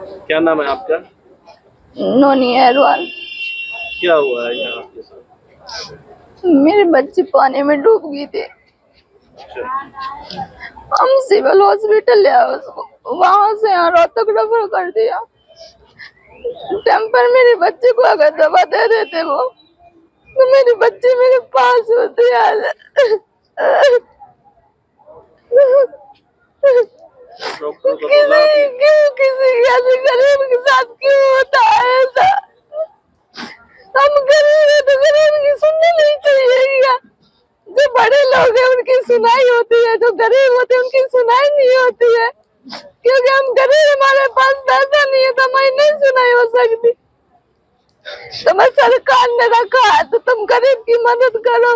क्या नाम है आपका? नोनी अहरवाल। क्या हुआ है यहाँ आपके साथ? मेरे बच्चे पानी में डूब गई थी। अच्छा। हम सिविल हॉस्पिटल ले आए उसको, वहां से यहाँ रोहतक रेफर कर दिया। टाइम पर मेरे बच्चे को अगर दवा दे देते वो, तो मेरे बच्चे मेरे पास होते आज। डॉक्टर को बोला आपने? किसी ऐसे गरीब के साथ क्यों होता है ऐसा? हम गरीब है तो गरीब की सुननी नहीं चाहिए क्या? जो बड़े लोग हैं उनकी सुनाई होती है, जो गरीब होते हैं उनकी सुनाई नहीं होती है। क्योंकि हम गरीब, हमारे पास पैसा नहीं है तो हमारी नहीं सुनाई हो सकती। तुम्हें सरकार ने रखा है तो तुम गरीब की मदद करो।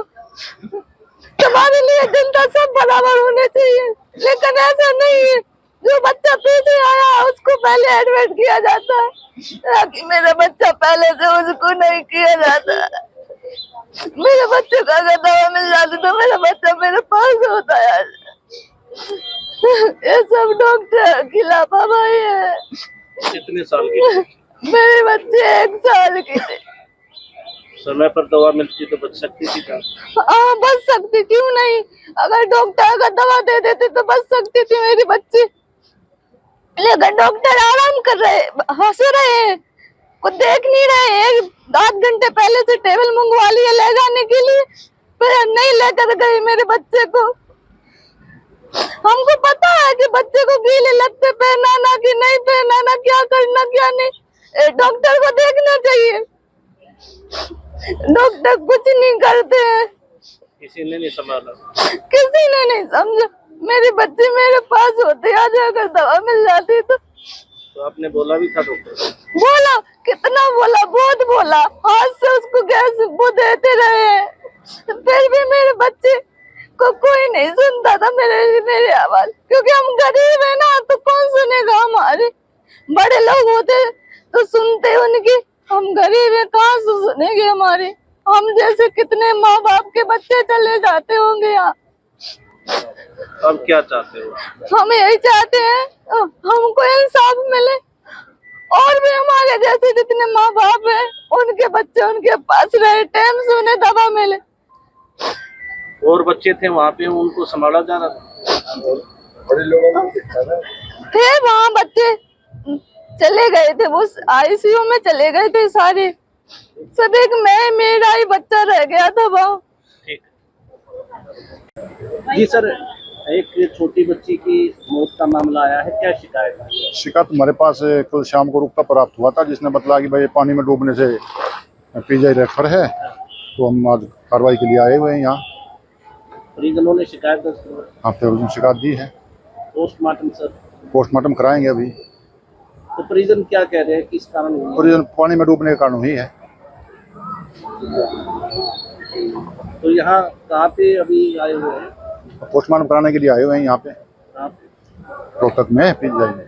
तुम्हारे लिए जनता सब बराबर होने चाहिए, लेकिन ऐसा नहीं है। जो बच्चा पीछे आया उसको पहले एडमिट किया जाता है, ताकि मेरा बच्चा पहले से उसको नहीं किया जाता। मेरे बच्चे को अगर दवा मिल जाती तो मेरा बच्चा मेरे पास होता है। ये सब डॉक्टर की लापरवाही है। कितने साल की? मेरे बच्चे 1 साल के थे। समय पर दवा मिलती तो बच सकती थी क्या? हाँ बच सकती, क्यों नहीं? अगर डॉक्टर अगर दवा दे देते तो बच सकती थी मेरी बच्ची। लेकिन डॉक्टर आराम कर रहे, हंस रहे हैं, कुछ देख नहीं रहे हैं। 8 घंटे पहले से टेबल मंगवा लिया ले जाने के लिए, फिर नहीं लेकर गए मेरे बच्चे को। हमको पता है कि बच्चे को गीले लत्ते पहनाना कि नहीं पहनाना, क्या करना क्या नहीं, डॉक्टर को देखना चाहिए। डॉक्टर कुछ नहीं करते हैं। किसी ने नहीं संभाला? किसी ने नहीं समझा। मेरे बच्चे मेरे पास होते, आज अगर दवा मिल जाती तो आपने बोला भी था डॉक्टर? बोला, कितना बोला, बहुत बोला। हाथ से उसको गैस वो देते रहे, फिर भी मेरे बच्चे को कोई नहीं सुनता था मेरे आवाज। क्योंकि हम गरीब है ना, तो कौन सुनेगा हमारे? बड़े लोग होते तो सुनते उनकी, हम गरीब है कहाँ से सुनेंगे हमारे? हम जैसे कितने माँ बाप के बच्चे चले जाते होंगे यहाँ। अब क्या चाहते हो? हम यही चाहते हैं हमको इंसाफ मिले, और भी हमारे जैसे जितने माँ बाप हैं उनके बच्चे उनके पास रहे, टाइम से उन्हें दवा मिले। और बच्चे थे वहाँ पे, उनको संभाला जा रहा था? बड़े लोगों थे वहाँ बच्चे, चले गए थे वो, आईसीयू में चले गए थे सारे, सब एक मेरा ही बच्चा रह गया था वहाँ। जी सर, एक छोटी बच्ची की मौत का मामला आया है, क्या शिकायत है? शिकायत हमारे पास कल शाम को रुकता प्राप्त हुआ था, जिसने बताया कि भाई पानी में डूबने से पीजीआई रेफर है, तो हम आज कार्रवाई के लिए आए हुए हैं यहाँ। परिजनों ने शिकायत दर्ज करवाई? हाँ, परिजन शिकायत दी है। Postmortem sir? पोस्टमार्टम कराएंगे अभी। तो परिजन क्या कह रहे हैं, किस कारण? परिजन पानी में डूबने के कारण हुई है। तो यहाँ कहाँ पे अभी आए हुए हैं? पोस्टमार्टम कराने के लिए आए हुए हैं यहाँ पे, रोहतक में पीजीआई में।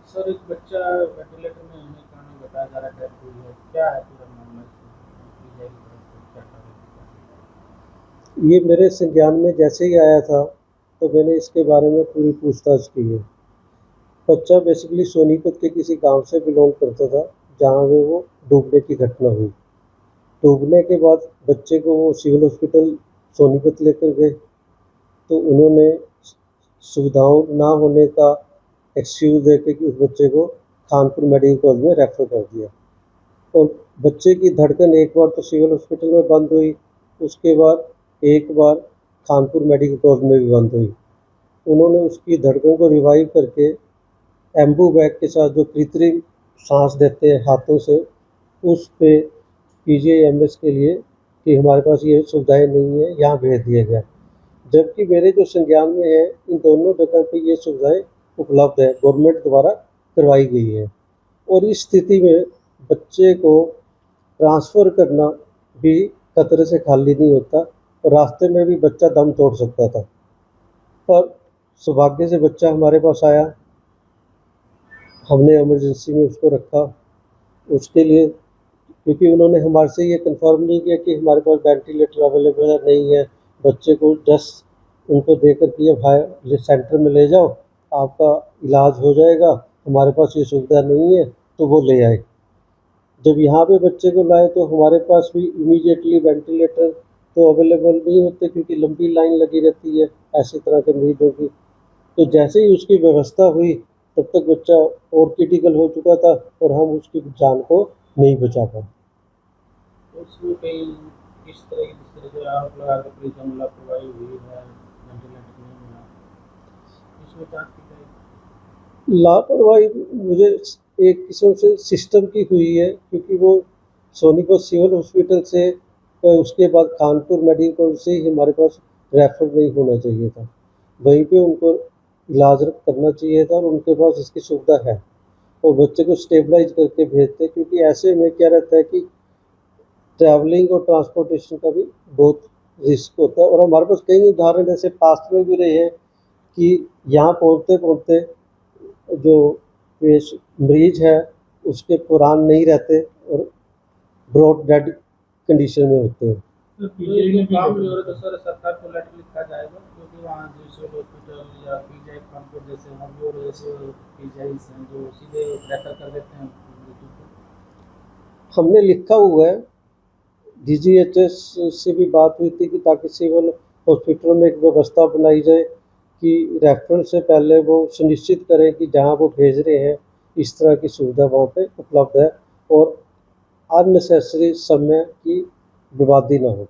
सर, एक बच्चा वेंटिलेटर में होने का कारण बताया जा रहा है, डेथ हुई है, क्या है पूरा मामला? ये मेरे संज्ञान में जैसे ही आया था तो मैंने इसके बारे में पूरी पूछताछ की है। बच्चा बेसिकली सोनीपत के किसी गांव से बिलोंग करता था, जहां पे वो डूबने की घटना हुई। डूबने के बाद बच्चे को वो सिविल हॉस्पिटल सोनीपत लेकर गए, तो उन्होंने सुविधाओं ना होने का एक्सक्यूज़ देकर कि उस बच्चे को खानपुर मेडिकल कॉलेज में रेफ़र कर दिया। और बच्चे की धड़कन एक बार तो सिविल हॉस्पिटल में बंद हुई, उसके बाद एक बार खानपुर मेडिकल कॉलेज में भी बंद हुई। उन्होंने उसकी धड़कन को रिवाइव करके एम्बू बैग के साथ जो कृत्रिम सांस देते हैं हाथों से, उस पे पीजीआईएमएस के लिए कि हमारे पास ये सुविधाएं नहीं है, यहाँ भेज दिया गया। जबकि मेरे जो संज्ञान में है, इन दोनों जगह पे ये सुविधाएं उपलब्ध है, गवर्नमेंट द्वारा करवाई गई है। और इस स्थिति में बच्चे को ट्रांसफ़र करना भी खतरे से खाली नहीं होता, और रास्ते में भी बच्चा दम तोड़ सकता था। पर सौभाग्य से बच्चा हमारे पास आया, हमने इमरजेंसी में उसको रखा। उसके लिए क्योंकि उन्होंने हमारे से ये कंफर्म नहीं किया कि हमारे पास वेंटिलेटर अवेलेबल है नहीं है, बच्चे को जस्ट उनको देकर कि भाई सेंटर में ले जाओ आपका इलाज हो जाएगा, हमारे पास ये सुविधा नहीं है, तो वो ले आए। जब यहाँ पे बच्चे को लाए तो हमारे पास भी इमीडिएटली वेंटिलेटर तो अवेलेबल नहीं होते, क्योंकि लंबी लाइन लगी रहती है ऐसे तरह के मरीजों की। तो जैसे ही उसकी व्यवस्था हुई तब तक बच्चा और क्रिटिकल हो चुका था और हम उसकी जान को नहीं बचा पाए। उसमें कई किस तरह की जिस तरह से आरोप लगा के पुलिस में लापरवाही हुई है, वेंटिलेटर नहीं मिला, इसमें जांच की जाएगी। लापरवाही मुझे एक किस्म से सिस्टम की हुई है, क्योंकि वो सोनीपत सिविल हॉस्पिटल से उसके बाद कानपुर मेडिकल कॉलेज से ही हमारे पास रेफर नहीं होना चाहिए था, वहीं पे उनको इलाज करना चाहिए था और उनके पास इसकी सुविधा है और बच्चे को स्टेबलाइज करके भेजते, क्योंकि ऐसे में क्या रहता है कि ट्रैवलिंग और ट्रांसपोर्टेशन का भी बहुत रिस्क होता है। और हमारे पास कई उदाहरण ऐसे पास्ट में भी रहे हैं कि यहाँ पहुँचते पहुँचते जो मरीज है उसके पुरान नहीं रहते और ब्रॉड डेड कंडीशन में होते हैं। ये काम नहीं हो रहा तो सर सरकार को लेटर लिखा जाएगा, क्योंकि वहाँ जो सिविल हॉस्पिटल या पीजीआई कानपुर जैसे वहाँ भी और जैसे पीजीआई हैं जो सीधे रेफर कर देते हैं मरीजों को। हमने लिखा हुआ है, डीजीएचएस से भी बात हुई थी कि ताकि सिविल हॉस्पिटल में एक व्यवस्था बनाई जाए कि रेफरल से पहले वो सुनिश्चित करें कि जहाँ वो भेज रहे हैं इस तरह की सुविधा वहाँ पे उपलब्ध है और अननेसेसरी समय की बर्बादी ना हो।